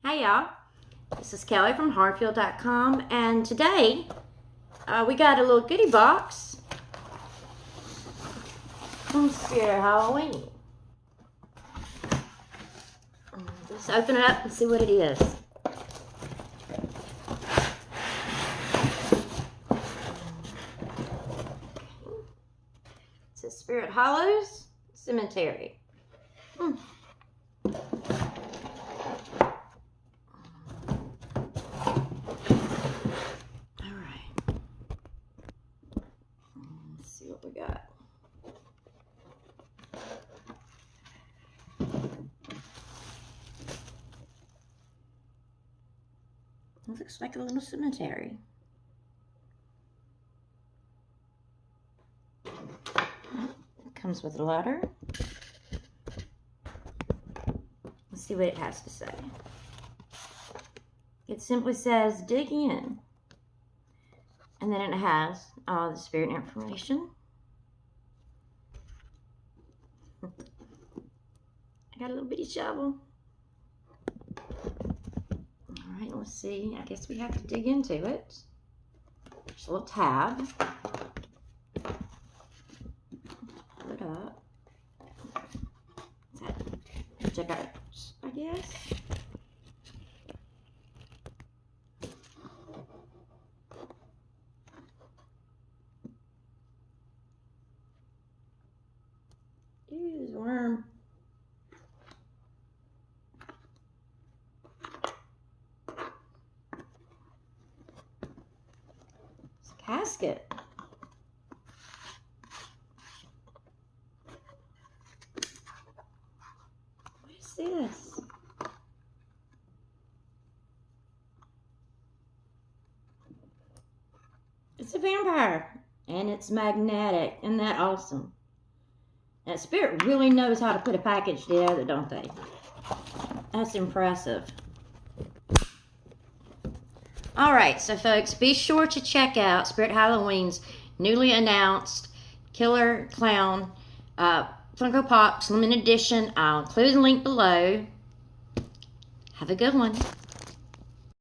Hey y'all, this is Kelly from Hardfield.com, and today we got a little goodie box from Spirit Halloween. Let's open it up and see what it is. It says Spirit Hollows Cemetery. See what we got. It looks like a little cemetery. It comes with a letter. Let's see what it has to say. It simply says, dig in. And then it has all the spirit information. I got a little bitty shovel. All right, let's see. I guess we have to dig into it. There's a little tab. Pull it up. Check out, I guess. Ew, there's a worm. It's a casket. What is this? It's a vampire, and it's magnetic. Isn't that awesome? That spirit really knows how to put a package together, don't they? That's impressive. Alright, so folks, be sure to check out Spirit Halloween's newly announced Killer Clown Funko Pop limited edition. I'll include the link below. Have a good one.